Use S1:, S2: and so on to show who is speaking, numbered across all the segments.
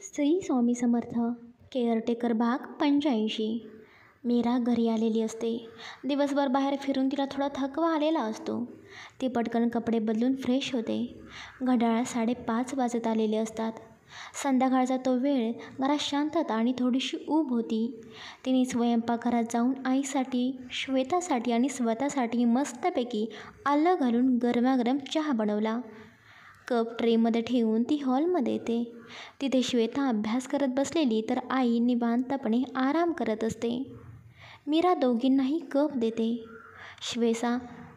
S1: Shri Swami Samarth. Caretaker भाग 85. मीरा घरी आलेली असते. दिवसभर बाहेर फिरून तिला थोडा थकवा आलेला असतो. ती पटकन कपडे बदलून फ्रेश होते. घड्याळात 5:30 वाजत आलेले असतात. संध्याकाळचा तो वेळ. घरात शांतता आणि थोडीशी ऊब होती. तिने स्वयंपाकघरात जाऊन आईसाठी, श्वेतासाठी आणि स्वतःसाठी मस्तपैकी आलं घालून गरमागरम चहा बनवला. कप ट्रेमध्ये ठेवून ती हॉलमध्ये येते. तिथे श्वेता अभ्यास करत बसलेली तर आई निवांतपणे आराम करत असते. मीरा दोघींनाही कप देते. श्वेता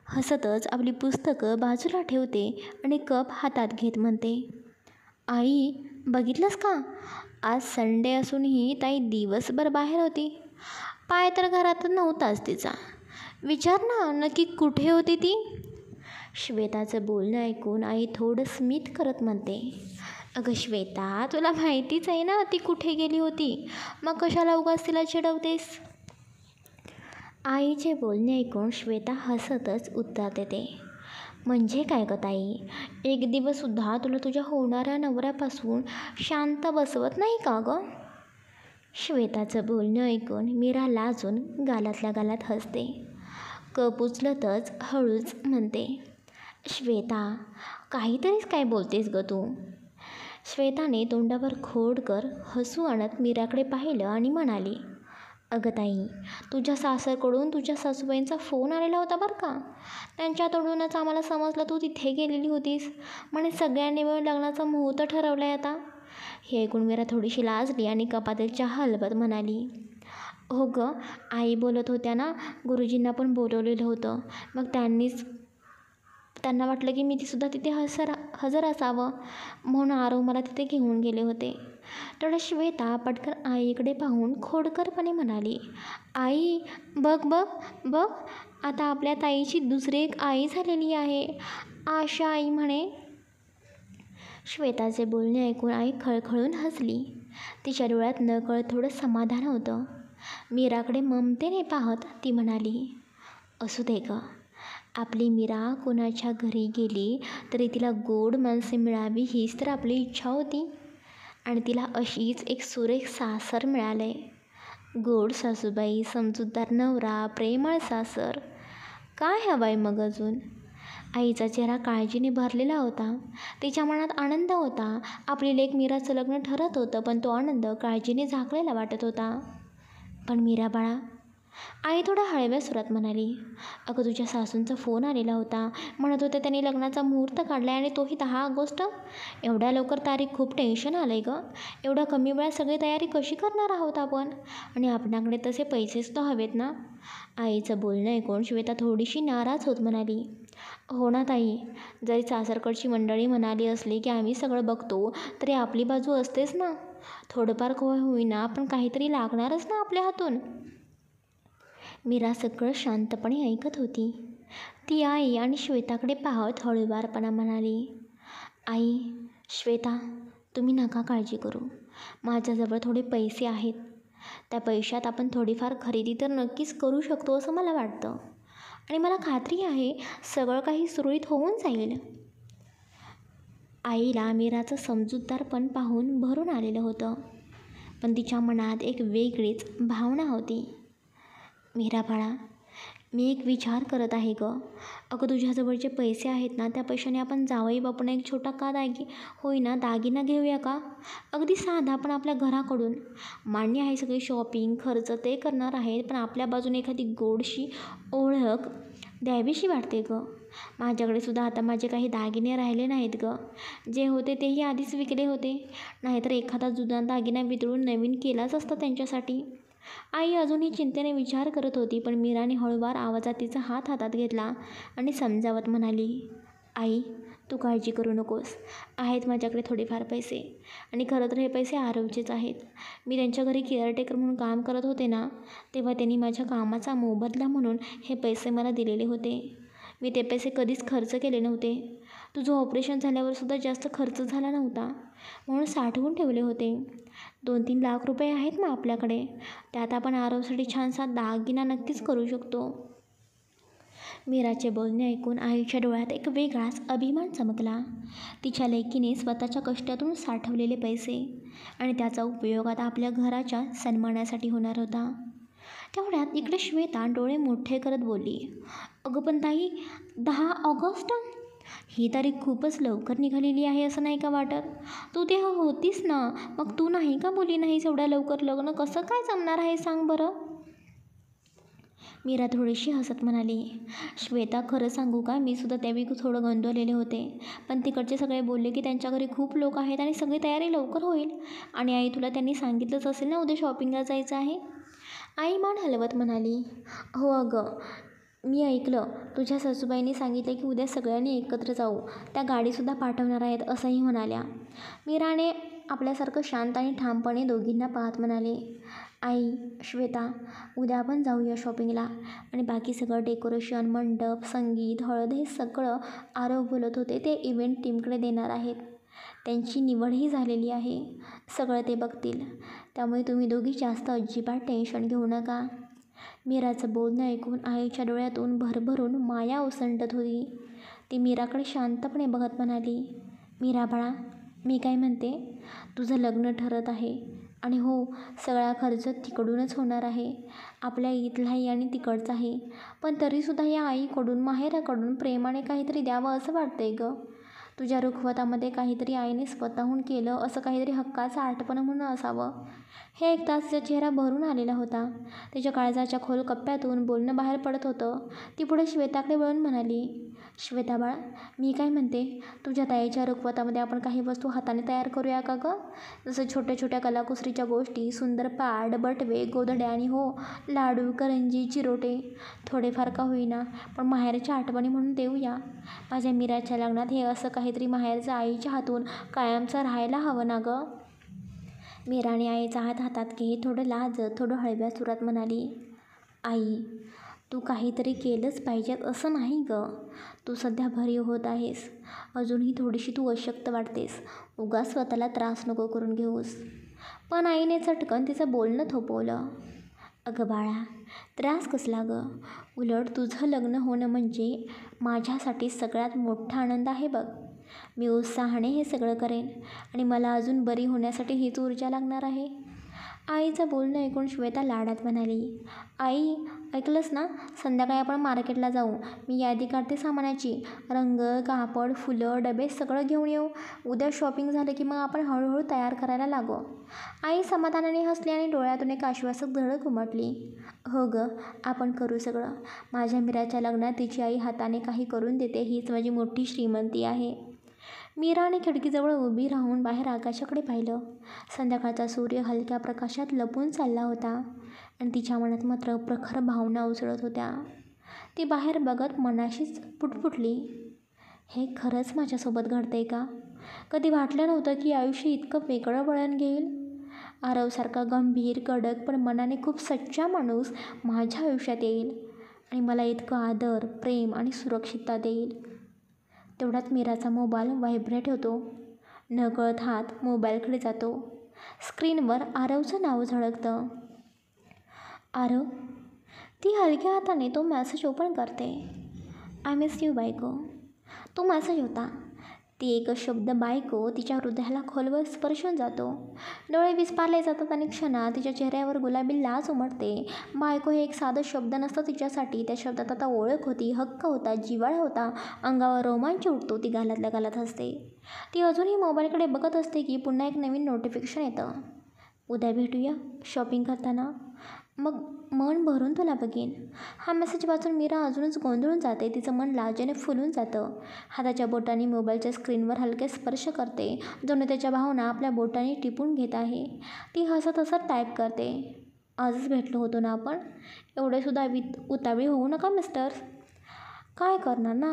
S1: हसतच आपली पुस्तकं बाजूला ठेवते आणि कप हातात घेत म्हणते, आई बघितलंस का, आज संडे असूनही ताई दिवसभर बाहेर होती. पाय तर घरात नव्हताच तिचा. विचार ना नक्की कुठे होती ती. श्वेताचं बोलणं ऐकून आई थोडं स्मित करत म्हणते, अगं श्वेता, तुला माहितीच आहे ना ती कुठे गेली होती, मग कशाला उगाच तिला चिडवतेस. आईचे बोलणे ऐकून श्वेता हसतच उत्तर देते, म्हणजे काय गं ताई, एक दिवससुद्धा तुला तुझ्या होणाऱ्या नवऱ्यापासून शांत बसवत नाही का गं. श्वेताचं बोलणं ऐकून मीरा लाजून गालातल्या गालात हसते. कप उचलतच हळूच म्हणते, श्वेता काहीतरीच काय बोलतेस गं तू. श्वेताने तोंडावर खोडकर हसू आणत मीराकडे पाहिलं आणि म्हणाली, अगं ताई, तुझ्या सासरकडून तुझ्या सासूबाईंचा फोन आलेला होता बरं का. त्यांच्या तोंडूनच आम्हाला समजलं तू तिथे गेलेली होतीस. म्हणे सगळ्यांनी मिळून लग्नाचा मुहूर्त ठरवला आहे आता. हे ऐकून मीरा थोडीशी लाजली आणि कपातील चहा हलवत म्हणाली, हो गं, आई बोलत होत्या ना गुरुजींना पण बोलवलेलं होतं, मग त्यांना वाटलं की मी सुद्धा तिथे हजर असावं म्हणून आरव मला तिथे घेऊन गेले होते. तेवढं श्वेता पटकन आईकडे पाहून खोडकरपणे म्हणाली, आई बघ बघ बघ, आता आपल्या ताईची दुसरी एक आई झालेली आहे, आशा आई म्हणे. श्वेताचे बोलणे ऐकून आई खळखळून हसली. तिच्या डोळ्यात नकळत थोडं समाधान होतं. मीराकडे ममतेने पाहत ती म्हणाली, असू दे गं, आपली मीरा कोणाच्या घरी गेली तरी तिला गोड माणसे मिळावी हीच तर आपली इच्छा होती. आणि तिला अशीच एक सुरेख सासर मिळालं आहे. गोड सासूबाई, समजूतदार नवरा, प्रेमळ सासर. काय हवं आहे मग अजून. आईचा चेहरा काळजीने भरलेला होता. तिच्या मनात आनंद होता. आपली लेक मीराचं लग्न ठरत होतं, पण तो आनंद काळजीने झाकलेला वाटत होता. पण मीरा बाळा, आई थोड्या हळव्या सुरात म्हणाली, अगं तुझ्या सासूंचा फोन आलेला होता. म्हणत होते त्यांनी लग्नाचा मुहूर्त काढला आहे आणि तोही 10 ऑगस्ट. एवढ्या लवकर तारीख, खूप टेन्शन आलं आहे गं. एवढ्या कमी वेळात सगळी तयारी कशी करणार आहोत आपण, आणि आपणाकडे तसे पैसेसुद्धा हवेत ना. आईचं बोलणं ऐकून श्वेता थोडीशी नाराज होत म्हणाली, हो ना ताई, जरी सासरकडची मंडळी म्हणाली असली की आम्ही सगळं बघतो तरी आपली बाजू असतेच ना. थोडंफार होईना पण काहीतरी लागणारच ना आपल्या हातून. मीरा सगळं शांतपणे ऐकत होती. ती आई आणि श्वेताकडे पाहत हळूवारपणा म्हणाली, आई, श्वेता, तुम्ही नका काळजी करू. माझ्याजवळ थोडे पैसे आहेत. त्या पैशात आपण थोडीफार खरेदी तर नक्कीच करू शकतो असं मला वाटतं. आणि मला खात्री आहे सगळं काही सुरळीत होऊन जाईल. आईला मीराचं समजूतदारपण पाहून भरून आलेलं होतं, पण तिच्या मनात एक वेगळीच भावना होती. मीरा बाळा, मी एक विचार करत आहे गं. अगं तुझ्याजवळ जे पैसे आहेत ना, त्या पैशाने आपण जावई बापूंना एक छोटा का होईना दागिना घेऊया का. अगदी साधा, पण आपल्या घराकडून. मान्य आहे सगळी शॉपिंग खर्च ते करणार आहेत, पण आपल्या बाजूने एखादी गोडशी ओळख द्यावीशी वाटते गं. माझ्याकडे सुद्धा आता माझे काही दागिने राहिले नाहीत गं. जे होते तेही आधीच विकले होते, नाहीतर एखादा जुना दागिना वितळून नवीन केलाच असता त्यांच्यासाठी. आई अजूनही चिंतेने विचार करत होती, पण मीराने हळूवार आवाजात तिचा हात हातात घेतला आणि समजावत म्हणाली, आई तू काळजी करू नकोस. आहेत माझ्याकडे थोडेफार पैसे, आणि खरं तर हे पैसे आरवचेच आहेत. मी त्यांच्या घरी केअरटेकर म्हणून काम करत होते ना, तेव्हा त्यांनी माझ्या कामाचा मोबदला म्हणून हे पैसे मला दिलेले होते. मी ते पैसे कधीच खर्च केले नव्हते. तुझं ऑपरेशन झाल्यावरसुद्धा जास्त खर्च झाला नव्हता म्हणून साठवून ठेवले होते. 2-3 लाख रुपये आहेत ना आपल्याकडे. त्यात आपण आरवसाठी छानसा दागिना नक्कीच करू शकतो. मीराचे बोलणे ऐकून आईच्या डोळ्यात एक वेगळाच अभिमान चमकला. तिच्या लेकीने स्वतःच्या कष्टातून साठवलेले पैसे आणि त्याचा उपयोग आता आपल्या घराच्या सन्मानासाठी होणार होता. तेवढ्यात इकडे श्वेता डोळे मोठे करत बोलली, अगं पण ताई, 10 ऑगस्ट? ही तारीख खूपच लवकर निघालेली आहे असं नाही का वाटत? तू तेव्हा होतीस ना, मग तू नाही का बोलली नाहीस एवढ्या लवकर लग्न कसं काय जमणार आहे सांग बरं? मीरा थोडीशी हसत म्हणाली, श्वेता खरं सांगू का, मी सुद्धा त्यावेळी थोडं गोंधळलेले होते. पण तिकडचे सगळे बोलले की त्यांच्या घरी खूप लोक आहेत आणि सगळी तयारी लवकर होईल. आणि आई, तुला त्यांनी सांगितलंच असेल ना उद्या शॉपिंगला जायचं आहे? आई मान हलवत म्हणाली, हो अगं, मी ऐकलं. तुझ्या सासूबाईंनी सांगितलं की उद्या सगळ्यांनी एकत्र जाऊ. त्या गाडीसुद्धा पाठवणार आहेत असंही म्हणाल्या. मीराने आपल्यासारखं शांत आणि ठामपणे दोघींना पाहत म्हणाले, आई, श्वेता, उद्या आपण जाऊया शॉपिंगला. आणि बाकी सगळं डेकोरेशन, मंडप, संगीत, हळद हे सगळं आरव बोलत होते ते इव्हेंट टीमकडे देणार आहेत. त्यांची निवडही झालेली आहे. सगळं ते बघतील. त्यामुळे तुम्ही दोघी जास्त अजिबात टेन्शन घेऊ नका. मीराचं बोलणं ऐकून आईच्या डोळ्यातून भरभरून माया ओसंडत होती. ती मीराकडे शांतपणे बघत म्हणाली, मीरा बाळा, मी काय म्हणते, तुझं लग्न ठरत आहे. आणि हो, सगळा खर्च तिकडूनच होणार आहे, आपल्या इथलाही आणि तिकडचाही. पण तरीसुद्धा या आईकडून, माहेराकडून प्रेमाने काहीतरी द्यावं असं वाटतंय गं. तुझ्या रुखवतामध्ये काहीतरी आईने स्वतःहून केलं असं काहीतरी हक्काचं आठवण म्हणून असावं. हे ऐकताच तिचा चेहरा भरून आलेला होता. तिच्या काळजाच्या खोल कप्प्यातून बोलणं बाहेर पडत होतं. ती पुढे श्वेताकडे वळून म्हणाली, श्वेता बाळ, मी काय म्हणते, तुझ्या ताईच्या रुखवतामध्ये आपण काही वस्तू हाताने तयार करूया का गं? जसं छोट्या छोट्या कलाकुसरीच्या गोष्टी, सुंदर पाट, बटवे, गोधड्या आणि हो, लाडू, करंजी, चिरोटे. थोडेफार का होईना, पण माहेरच्या आठवणी म्हणून देऊया. माझ्या मीराच्या लग्नात हे असं काहीतरी माहेरचं आईच्या हातून कायमचं राहायला हवं ना गं. मीराने आईचा हात हातात घेत थोडं लाजत, थोडं हळव्या सुरात म्हणाली, आई, तू काहीतरी केलंच पाहिजेत असं नाही गं. तू सध्या भरीव होत आहेस. अजूनही थोडीशी तू अशक्त वाटतेस. उगाच स्वतःला त्रास नको करून घेऊस. पण आईने चटकन तिचं बोलणं थोपवलं. अगं बाळा, त्रास कसला गं? उलट तुझं लग्न होणं म्हणजे माझ्यासाठी सगळ्यात मोठा आनंद आहे बघ. मी उत्साहाने हे सगळं करेन आणि मला अजून बरी होण्यासाठी हीच ऊर्जा लागणार आहे. आईचं बोलणं ऐकून श्वेता लाडात म्हणाली, आई, ऐकलंस ना, संध्याकाळी आपण मार्केटला जाऊ. मी यादी काढते सामानाची. रंग, कापड, फुलं, डबे सगळं घेऊन येऊ. उद्या शॉपिंग झालं की मग आपण हळूहळू तयार करायला लागू. आई समाधानाने हसली आणि डोळ्यातून एक आश्वासक झळक उमटली. हो गं, आपण करू सगळं. माझ्या मीराच्या लग्नात तिची आई हाताने काही करून देते हीच माझी मोठी श्रीमंती आहे. मीराने खिडकीजवळ उभी राहून बाहेर आकाशाकडे पाहिलं. संध्याकाळचा सूर्य हलक्या प्रकाशात लपून चालला होता आणि तिच्या मनात मात्र प्रखर भावना उसळत होत्या. ती बाहेर बघत मनाशीच पुटपुटली, हे खरंच माझ्यासोबत घडतंय का? कधी वाटलं नव्हतं की आयुष्य इतकं वेगळं वळण घेईल. आरवसारखा गंभीर, कडक पण मनाने खूप सच्चा माणूस माझ्या आयुष्यात येईल आणि मला इतकं आदर, प्रेम आणि सुरक्षितता देईल. तेवढ्यात मीराचा मोबाईल व्हायब्रेट होतो. नकळत हात मोबाईलकडे जातो. स्क्रीनवर आरवचं नाव झळकतं. आरव. ती हलक्या हाताने तो मेसेज ओपन करते. आय मिस यू बायको. तो मेसेज होता. ती एकच शब्द बायको तिच्या हृदयाला खोलवर स्पर्शून जातो. डोळे विस्पारले जातात आणि क्षणात तिच्या चेहऱ्यावर गुलाबी लाज उमटते. बायको हे एक साधं शब्द नसतं तिच्यासाठी. त्या शब्दात आता ओळख होती, हक्क होता, जिव्हाळा होता. अंगावर रोमांच उठतो. ती गालातल्या गालात हसते. ती अजूनही मोबाईलकडे बघत असते की पुन्हा एक नवीन नोटिफिकेशन येतं. उद्या भेटूया शॉपिंग करताना, मग मन भरून तुला बघेन. हा मेसेज वाचून मीरा अजूनच गोंधळून जाते. तिचं मन लाजेने फुलून जातं. हाताच्या बोटांनी मोबाईलच्या स्क्रीनवर हलके स्पर्श करते, जणू त्याच्या भावना आपल्या बोटांनी टिपून घेत आहे. ती हसत हसत टाईप करते, आजच भेटलो होतो ना आपण. एवढेसुद्धा उतावळी होऊ नका मिस्टर. काय करणार ना,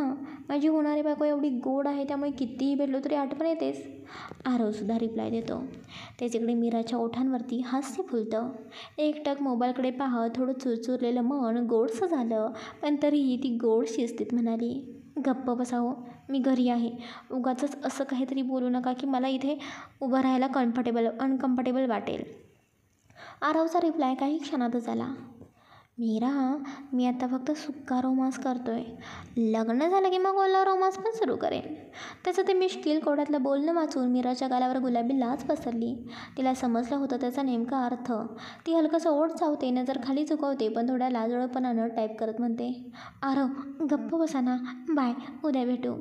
S1: माझी होणारी बायको एवढी गोड आहे, त्यामुळे कितीही भेटलो तरी आठवण येतेच. आरवसुद्धा रिप्लाय देतो. त्याच्याकडे मीराच्या ओठांवरती हास्य फुलतं. एकटक मोबाईलकडे पाहत थोडं चुरचुरलेलं मन गोडसं झालं. पण तरीही ती गोड शिस्तीत म्हणाली, गप्प बसावं, मी घरी आहे. उगाचच असं काहीतरी बोलू नका की मला इथे उभं राहायला अनकम्फर्टेबल वाटेल. आरवचा रिप्लाय काही क्षणातच आला, मीरा, मी आता फक्त सुक्का रोमांस करतोय. लग्न झालं की मग ओला रोमांस पण सुरू करेन. त्याचं ते मिश्किल कोड्यातलं बोलणं वाचून मीराच्या गालावर गुलाबी लाज पसरली. तिला समजलं होतं त्याचा नेमका अर्थ. ती हलकंसं ओठ चावते, नजर खाली झुकवते, पण थोड्या लाजळूपणानं टाईप करत म्हणते, आरव गप्प बसा ना, बाय, उद्या भेटू.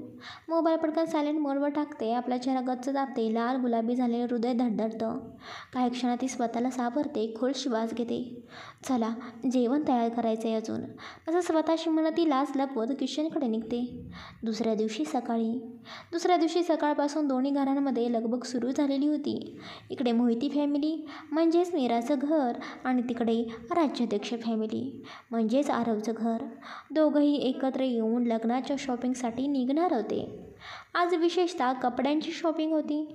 S1: मोबाईल पटकन सायलेंट मोडवर टाकते. आपला चेहरा गच्च दाबते. लाल गुलाबी झालेलं हृदय धडधडतं. काही क्षणात ती स्वतःला सावरते. खोल श्वास घेते. चला, जेवण तयार करायचं आहे अजून, असं स्वतःशी म्हणत ती लाज लपवत किचनकडे निघते. दुसऱ्या दिवशी सकाळपासून दोन्ही घरांमध्ये लगबग सुरू झालेली होती. इकडे मोहिती फॅमिली म्हणजेच मीराचं घर आणि तिकडे राज्याध्यक्ष फॅमिली म्हणजेच आरवचं घर. दोघंही एकत्र येऊन लग्नाच्या शॉपिंगसाठी निघणार होते. आज विशेषतः कपड्यांची शॉपिंग होती.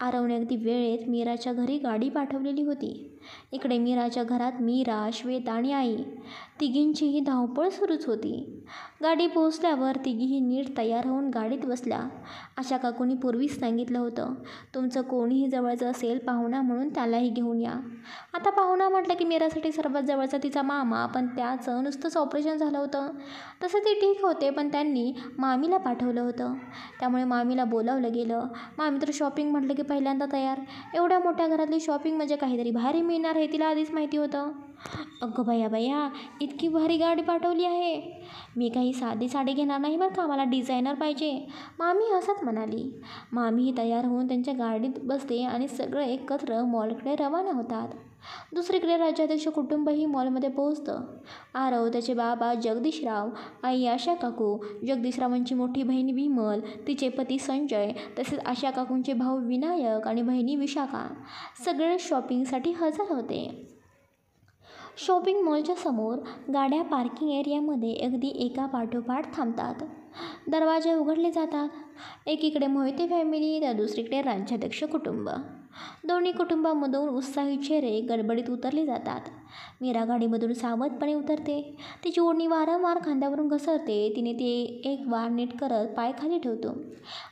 S1: आरवने अगदी वेळेत मीराच्या घरी गाडी पाठवलेली होती. इकडे मीराच्या घरात मीरा, श्वेता आणि आई तिघींचीही धावपळ सुरूच होती. गाडी पोहोचल्यावर तिघीही नीट तयार होऊन गाडीत बसल्या. आशा काकूंनी पूर्वीच सांगितलं होतं, तुमचं कोणीही जवळचं असेल पाहुणा म्हणून त्यालाही घेऊन या. आता पाहुणा म्हटलं की मीरासाठी सर्वात जवळचा तिचा मामा, पण त्याचं नुसतंच ऑपरेशन झालं होतं. तसं ते ठीक होते, पण त्यांनी मामीला पाठवलं होतं. त्यामुळे मामीला बोलावलं गेलं. मामी तर शॉपिंग म्हटलं की पहिल्यांदा तयार. एवढ्या मोठ्या घरातली शॉपिंग म्हणजे काहीतरी भारी मिळणार हे तिला आधीच माहिती होतं. अगं बया, इतकी भारी गाडी पाठवली आहे. मी काही साधी साडी घेणार नाही बरं का, मला डिझायनर पाहिजे, मामी हसत म्हणाली. मामीही तयार होऊन त्यांच्या गाडीत बसते आणि सगळं एकत्र मॉलकडे रवाना होतात. दुसरीकडे राज्याध्यक्ष कुटुंबही मॉलमध्ये पोहोचतं. आरव, त्याचे बाबा जगदीशराव, आई आशा काकू, जगदीशरावांची मोठी बहीण विमल, तिचे पती संजय, तसेच आशा काकूंचे भाऊ विनायक आणि बहिणी विशाखा सगळे शॉपिंगसाठी हजर होते. शॉपिंग मॉलच्या समोर गाड्या पार्किंग एरियामध्ये अगदी एका पाठोपाठ थांबतात. दरवाजे उघडले जातात. एकीकडे मोहिते फॅमिली तर दुसरीकडे राज्याध्यक्ष कुटुंब. दोन्ही कुटुंबामधून उत्साही चेहरे गडबडीत उतरले जातात. मीरा गाडीमधून सावधपणे उतरते. तिची ओढणी वारंवार खांद्यावरून घसरते. तिने ती एक वार नीट करत पाय खाली ठेवतो.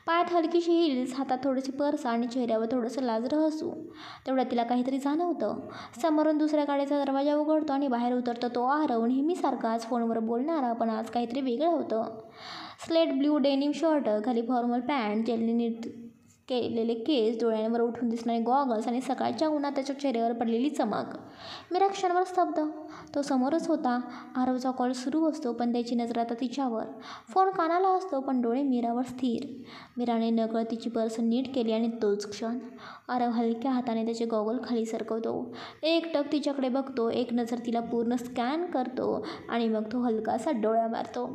S1: पायात हलकीशी हिल्स, हातात थोडेसे पर्स आणि चेहऱ्यावर थोडंसं लाजरं हसू. तेवढ्यात तिला काहीतरी जाणवतं. समोरून दुसऱ्या गाडीचा दरवाजा उघडतो आणि बाहेर उतरतो तो आरव, नेहमीसारखाच फोनवर बोलणारा, पण आज काहीतरी वेगळं होतं. स्लेट ब्ल्यू डेनिम शर्ट, खाली फॉर्मल पॅन्ट, जेलने नीट केलेले केस, डोळ्यांवर उठून दिसणारे गॉगल्स आणि सकाळच्या उन्हात त्याच्या चेहऱ्यावर पडलेली चमक. मीरा क्षणभर स्तब्ध. तो समोरच होता. आरवचा कॉल सुरू असतो, पण त्याची नजर आता तिच्यावर. फोन कानाला असतो, पण डोळे मीरावर स्थिर. मीराने नकळत तिची पर्स नीट केली आणि तोच क्षण आरव हलक्या हाताने त्याचे गॉगल खाली सरकवतो. एकटक तिच्याकडे बघतो. एक नजर तिला पूर्ण स्कॅन करतो आणि मग तो हलकासा डोळा मारतो.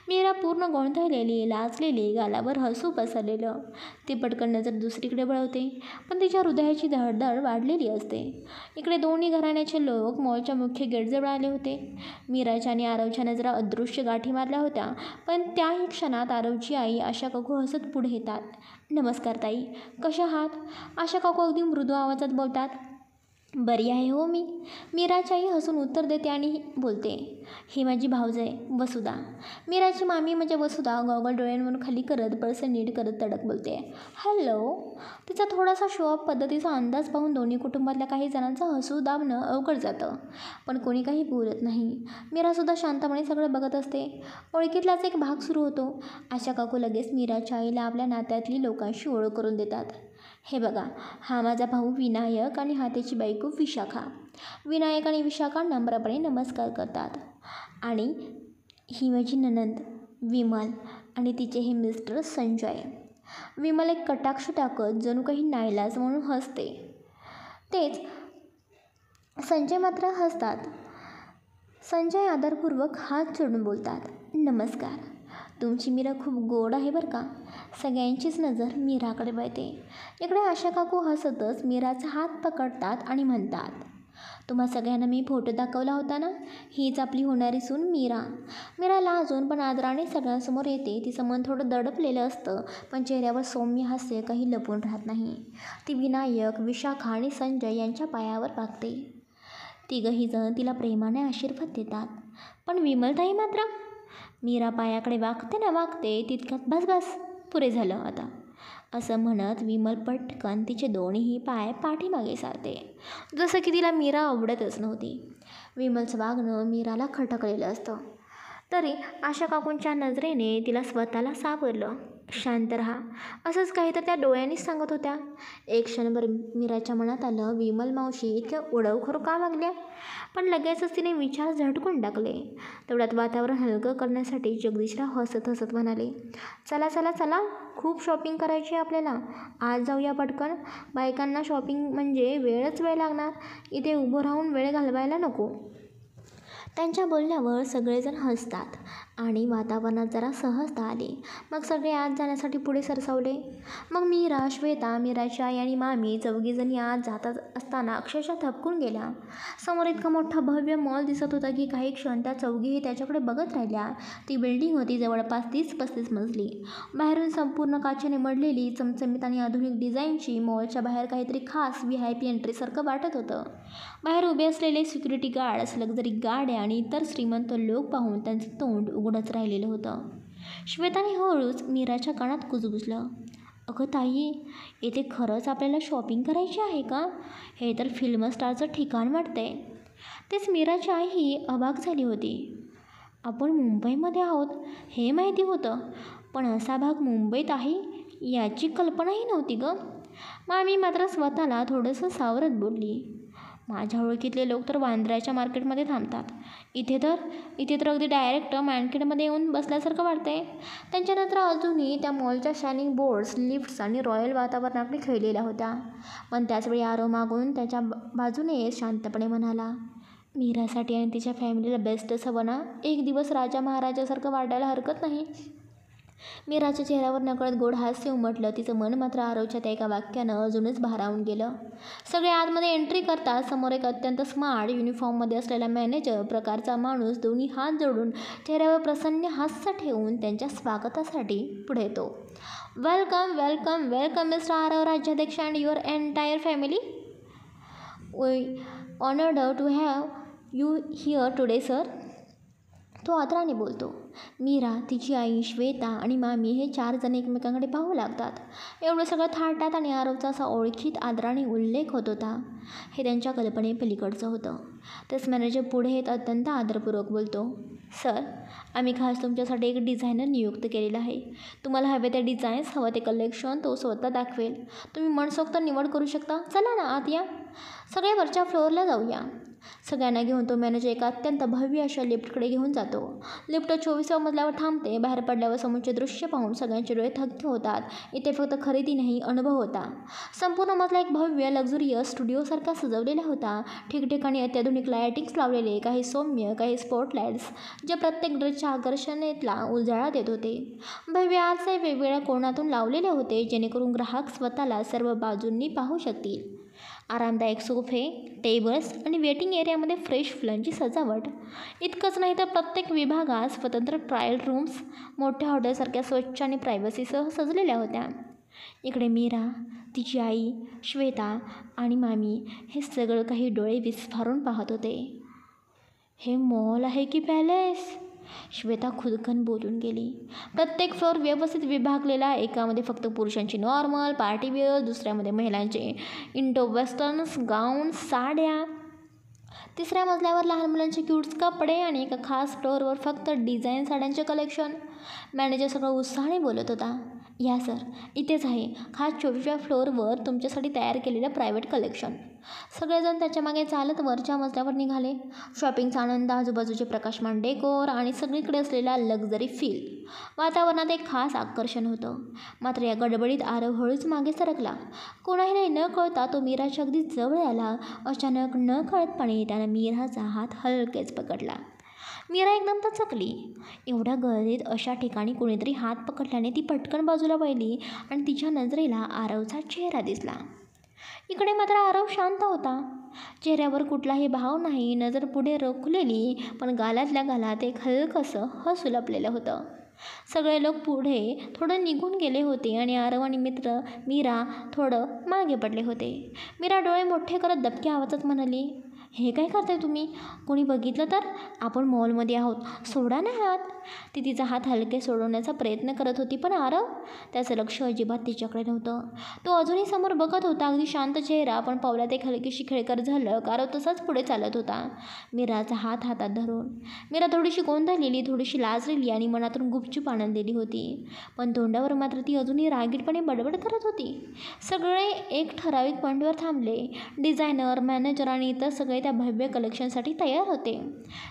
S1: मीरा पूर्ण गोंधळलेली, लाजलेली, गालावर हसू पसरलेलं. ती पटकन नजर दुसरीकडे वळवते, पण तिच्या हृदयाची धडधड वाढलेली असते. इकडे दोन्ही घराण्याचे लोक मॉलच्या मुख्य गेटजवळ आले होते. मीराच्या आणि आरवच्या नजरा अदृश्य गाठी मारल्या होत्या, पण त्याही क्षणात आरवची आई आशा काकू हसत पुढे येतात. नमस्कार ताई, कशा आहात? आशा काकू अगदी मृदू आवाजात बोलतात. बरी आहे हो मी. मीराची आई हसून उत्तर देते आणि बोलते, ही माझी भाऊज आहे वसुधा. मीराची मामी म्हणजे वसुधा गॉगल डोळ्यांवरून खाली करत पर्स नीट करत तडक बोलते, हॅलो. तिचा थोडासा शो ऑफ पद्धतीचा अंदाज पाहून दोन्ही कुटुंबातल्या काही जणांचं हसू दाबणं अवघड जातं, पण कोणी काही बोलत नाही. मीरासुद्धा शांतपणे सगळं बघत असते. ओळखीतलाच एक भाग सुरू होतो. आशा काकू लगेच मीराच्या आईला आपल्या नात्यातली लोकांशी ओळख करून देतात. हे बघा, हा माझा भाऊ विनायक आणि हा त्याची बायको विशाखा. विनायक आणि विशाखा नम्रपणे नमस्कार करतात. आणि ही माझी नणंद विमल आणि तिचे हे मिस्टर संजय. विमल एक कटाक्ष टाकत जणू काही नाईलाज म्हणून हसते. तेच संजय मात्र हसतात. संजय आदरपूर्वक हात जोडून बोलतात, नमस्कार. तुमची मीरा खूप गोड आहे बरं का. सगळ्यांचीच नजर मीराकडे वळते. इकडे आशा काकू हसतच मीराचा हात पकडतात आणि म्हणतात, तुम्हा सगळ्यांना मी फोटो दाखवला होता ना, हीच आपली होणारी सून मीरा. मीरा लाजून पण आदराने सगळ्यांसमोर येते. तिचं मन थोडं दडपलेलं असतं, पण चेहऱ्यावर सौम्य हास्य काही लपून राहत नाही. ती विनायक, विशाखा आणि संजय यांच्या पायावर पाकते. तिघंही जण तिला प्रेमाने आशीर्वाद देतात. पण विमलताई मात्र मीरा पायाकडे वागते ना वागते तितक्यात बस पुरे झालं आता. असं म्हणत विमल पटकन तिचे दोन्हीही पाय पाठीमागे सारते, जसं की तिला मीरा आवडतच नव्हती. विमलचं वागणं मीराला खटकलेलं असतं, तरी आशा काकूंच्या नजरेने तिला स्वतःला सावरलं. शांत रहा, असंच काही तर त्या डोळ्यांनीच सांगत होत्या. एक क्षणभर मीराच्या मनात आलं, विमल मावशी इतक्या उडवखोर का वागल्या, पण लगेचच तिने विचार झटकून टाकले. तेवढ्यात वातावरण हलकं करण्यासाठी जगदीशराव हसत हसत म्हणाले, चला चला चला, खूप शॉपिंग करायची आहे आपल्याला, आज जाऊया पटकन. बायकांना शॉपिंग म्हणजे वेळच वेळ लागणार, इथे उभं राहून वेळ घालवायला नको. त्यांच्या बोलण्यावर सगळेजण हसतात आणि वातावरणात जरा सहजता आली. मग सगळे आत जाण्यासाठी पुढे सरसावले. मग मीरा, श्वेता, मीराची आई आणि मामी चौघीजणी आत जात असताना अक्षरशः थबकून गेल्या. समोर इतका मोठा भव्य मॉल दिसत होता की काही क्षण त्या चौघीही त्याच्याकडे बघत राहिल्या. ती बिल्डिंग होती जवळपास 30-35 मजली. बाहेरून संपूर्ण काचेने मढलेली, चमचमीत आणि आधुनिक डिझाईनची. मॉलच्या बाहेर काहीतरी खास VIP एंट्रीसारखं वाटत होतं. बाहेर उभे असलेले सिक्युरिटी गार्ड्स, लक्झरी गाड्या आणि इतर श्रीमंत लोक पाहून त्यांचं तोंड उघडच राहिलेलं होतं. श्वेताने हळूच मीराच्या कानात कुजबुजलं, अगं ताई, इथे खरंच आपल्याला शॉपिंग करायची आहे का? हे तर फिल्म स्टारचं ठिकाण वाटतंय. तेच मीराची आईही अवाक झाली होती. आपण मुंबईमध्ये आहोत हे माहिती होतं, पण असा भाग मुंबईत आहे याची कल्पनाही नव्हती गं. मामी मात्र स्वतःला थोडंसं सावरत बोलली, माझ्या ओळखीतले लोक तर वांद्र्याच्या मार्केटमध्ये थांबतात, इथे तर अगदी डायरेक्ट मार्केटमध्ये येऊन बसल्यासारखं वाटतंय. त्यांच्या नंतर अजूनही त्या मॉलच्या शायनिंग बोर्ड्स, लिफ्ट्स आणि रॉयल वातावरणाकडे खेळलेल्या होत्या. पण त्याचवेळी आरव मागून त्याच्या बाजूने शांतपणे म्हणाला, मीरासाठी आणि तिच्या फॅमिलीला बेस्टच हवं ना. एक दिवस राजा महाराजासारखं वाटायला हरकत नाही. मीराच्या चेहऱ्यावर नकळत गोड हास्य उमटलं. तिचं मन मात्र आरवच्या त्या एका वाक्यानं अजूनच भारावून गेलं. सगळे आतमध्ये एंट्री करतात. समोर एक अत्यंत स्मार्ट युनिफॉर्ममध्ये असलेला मॅनेजर प्रकारचा माणूस दोन्ही हात जोडून चेहऱ्यावर प्रसन्न हास्य ठेवून त्यांच्या स्वागतासाठी पुढे येतो. Welcome welcome welcome mister Aarav राज्याध्यक्ष and your entire family. We honoured to have you here today sir. तो आदराने बोलतो. मीरा, तिची आई, श्वेता आणि मामी हे 4 जण एकमेकांकडे पाहू लागतात. एवढं सगळं थाटात आणि आरवचा असा ओळखीत आदराने उल्लेख होत होता, हे त्यांच्या कल्पनेपलीकडचं होतं. तेच मॅनेजर पुढे येत अत्यंत आदरपूर्वक बोलतो, सर, आम्ही खास तुमच्यासाठी एक डिझायनर नियुक्त केलेला आहे. तुम्हाला हवे ते डिझाईन्स, हवं ते कलेक्शन तो स्वतः दाखवेल. तुम्ही मनसोक्त निवड करू शकता. चला ना, आत या. सगळे वरच्या फ्लोअरला जाऊया. सगळ्यांना घेऊन तो मॅनेजर एका अत्यंत भव्य अशा लिफ्टकडे घेऊन जातो. लिफ्ट 24व्या मजल्यावर थांबते. बाहेर पडल्यावर समोरचे दृश्य पाहून सगळ्यांचे डोळे थक्क होतात. इथे फक्त खरेदी नाही, अनुभव होता. संपूर्ण मजला एक भव्य लक्झुरियस स्टुडिओसारखा सजवलेला होता. ठिकठिकाणी अत्याधुनिक लायटिंग्स लावलेले, काही सौम्य, काही स्पॉटलाईट्स, जे प्रत्येक ड्रेसच्या आकर्षणेतला उजाळा देत होते. भव्य आरसे वेगवेगळ्या कोनातून लावलेले होते, जेणेकरून ग्राहक स्वतःला सर्व बाजूंनी पाहू शकतील. आरामदायक सोफे, टेबल्स आणि वेटिंग एरियामध्ये फ्रेश फुलांची सजावट. इतकंच नाही तर प्रत्येक विभागात स्वतंत्र ट्रायल रूम्स मोठ्या हॉटेलसारख्या स्वच्छ आणि प्रायव्हसीसह सजलेल्या होत्या. इकडे मीरा, तिची आई, श्वेता आणि मामी हे सगळं काही डोळे विस्फारून पाहत होते. हे मॉल आहे की पॅलेस? श्वेता खुदकन बोलून गेली. प्रत्येक फ्लोअर व्यवस्थित विभागलेला. एकामध्ये फक्त पुरुषांची नॉर्मल पार्टीवेअर, दुसऱ्यामध्ये महिलांचे इंडो वेस्टर्न्स, गाऊन्स, साड्या, तिसऱ्या मजल्यावर लहान मुलांचे क्यूट्स कपडे आणि एका खास फ्लोअरवर फक्त डिझाईन साड्यांचे कलेक्शन. मॅनेजर सगळं उत्साहाने बोलत होता, या सर, इथेच आहे खास 24व्या फ्लोअरवर तुमच्यासाठी तयार केलेलं प्रायव्हेट कलेक्शन. सगळेजण त्याच्या मागे चालत वरच्या मजल्यावर निघाले. शॉपिंगचा आनंद, आजूबाजूचे प्रकाशमान डेकोर आणि सगळीकडे असलेला लक्झरी फील वातावरणात एक खास आकर्षण होतं. मात्र या गडबडीत आरव हळूच मागे सरकला. कोणाही न कळता तो मीराच्या अगदी जवळ आला. अचानक न कळतपणे त्यानं मीराचा हात हलकेच पकडला. मीरा एकदम दचकली. एवढ्या गर्दीत अशा ठिकाणी कोणीतरी हात पकडल्याने ती पटकन बाजूला वळली आणि तिच्या नजरेला आरवचा चेहरा दिसला. इकडे मात्र आरव शांत होता. चेहऱ्यावर कुठलाही भाव नाही. नजर पुढे रोखलेली, पण गालातल्या गालात एक हलकंसं हसू लपलेलं होतं. सगळे लोक पुढे थोडं निघून गेले होते आणि आरव आणि मीरा थोडं मागे पडले होते. मीरा डोळे मोठे करत दबक्या आवाजात म्हणाली, हे काय करताय तुम्ही? कोणी बघितलं तर? आपण मॉलमध्ये आहोत, सोडा ना हात. ती तिचा हात हलके सोडवण्याचा प्रयत्न करत होती, पण आरव त्याचं लक्ष अजिबात तिच्याकडे नव्हतं. तो अजूनही समोर बघत होता, अगदी शांत चेहरा, पण पावलात एक हलकीशी खेळकर झलक. आरव तसाच पुढे चालत होता, मीराचा हात हातात धरून. मीरा थोडीशी गोंधळलेली, थोडीशी लाजलेली आणि मनातून गुपचूप आनंदलेली होती, पण तोंडावर मात्र ती अजूनही रागीटपणे बडबड करत होती. सगळे एक ठराविक पॉईंटवर थांबले. डिझायनर, मॅनेजर आणि इतर सगळे त्या भव्य कलेक्शनसाठी तयार होते.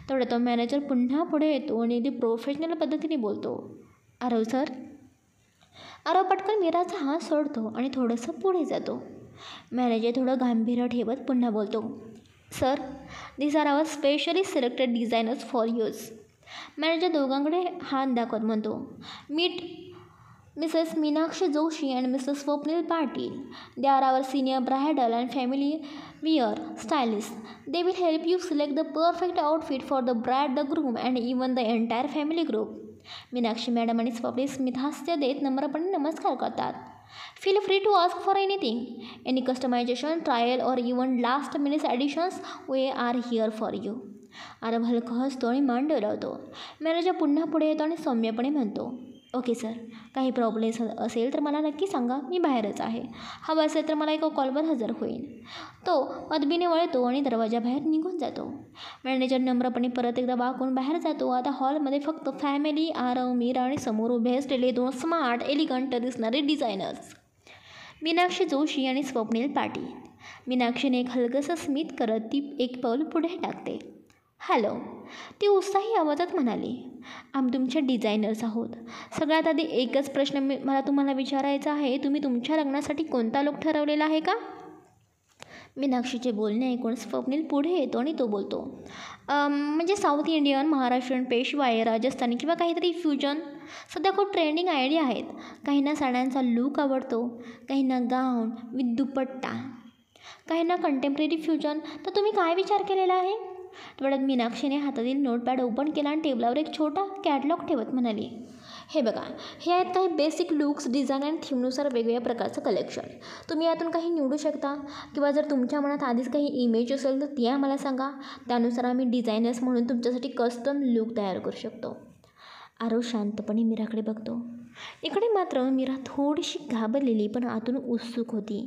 S1: तेवढं तो मॅनेजर पुन्हा पुढे येतो आणि अगदी प्रोफेशनल पद्धतीने बोलतो, आरव सर. आरव पटकन मीराचा हात सोडतो आणि थोडंसं पुढे जातो. मॅनेजर थोडं गांभीर्य ठेवत पुन्हा बोलतो, sir, these are our specially selected designers for you. Manager दोघांकडे हात दाखवत म्हणतो, meet Mrs Meenakshi Joshi and Mr Swapnil Patil. They are our senior bridal and family wear stylist. They will help you select the perfect outfit for the bride, the groom and even the entire family group. Meenakshi madam आणि स्वप्नील स्मित हास्य देत नम्रपणे नमस्कार करतात. Feel free to ask for anything, any customisation, trial और even last minute additions, we are here for you. Aarav हलकं हसतो आणि मान डोलावतो. मॅनेजर पुन्हा पुढे येतो आणि सौम्यपणे म्हणतो, ओके सर, काही प्रॉब्लेम्स असेल तर मला नक्की सांगा, मी बाहेरच आहे. हवं असेल तर मला एका कॉलवर हजर होईन. तो अदबीने वळतो आणि दरवाजाबाहेर निघून जातो. मॅनेजर नम्रपणे परत एकदा वाकून बाहेर जातो. आता हॉलमध्ये फक्त फॅमिली, आरव, मीरा आणि समोर उभे असलेले दोन स्मार्ट, एलिगंट दिसणारे डिझायनर्स, मीनाक्षी जोशी आणि स्वप्नील पाटील. मीनाक्षीने एक हलकंसं स्मित करत ती एक पाऊल पुढे टाकते. हॅलो, ती उत्साही आवाजात म्हणाली. आम्ही तुमचे डिझायनर्स आहोत. सगळ्यात आधी एकच प्रश्न मला तुम्हाला विचारायचा आहे, तुम्ही तुमच्या लग्नासाठी कोणता लूक ठरवलेला आहे का? मीनाक्षीचे बोलणे ऐकून स्वप्नील पुढे येतो आणि तो बोलतो, म्हणजे साऊथ इंडियन, महाराष्ट्रीयन, पेशवाई, राजस्थानी किंवा काहीतरी फ्युजन. सध्या खूप ट्रेंडिंग आयडिया आहेत. काहींना साड्यांचा लूक आवडतो, काहींना गाऊन विथ दुपट्टा, काहींना कंटेम्पररी फ्युजन. तर तुम्ही काय विचार केलेला आहे? तेवढ्यात मीनाक्षीने हातातील नोटपॅड ओपन केला आणि टेबलावर एक छोटा कॅटलॉग ठेवत म्हणाली, हे बघा, हे आहेत काही बेसिक लुक्स, डिझाईन आणि थीमनुसार वेगवेगळ्या प्रकारचं कलेक्शन. तुम्ही यातून काही निवडू शकता, किंवा जर तुमच्या मनात आधीच काही इमेज असेल तर ती आम्हाला सांगा. त्यानुसार आम्ही डिझायनर्स म्हणून तुमच्यासाठी कस्टम लूक तयार करू शकतो. आरव शांतपणे मीराकडे बघतो. इकडे मात्र मीरा थोडीशी घाबरलेली पण आतून उत्सुक होती.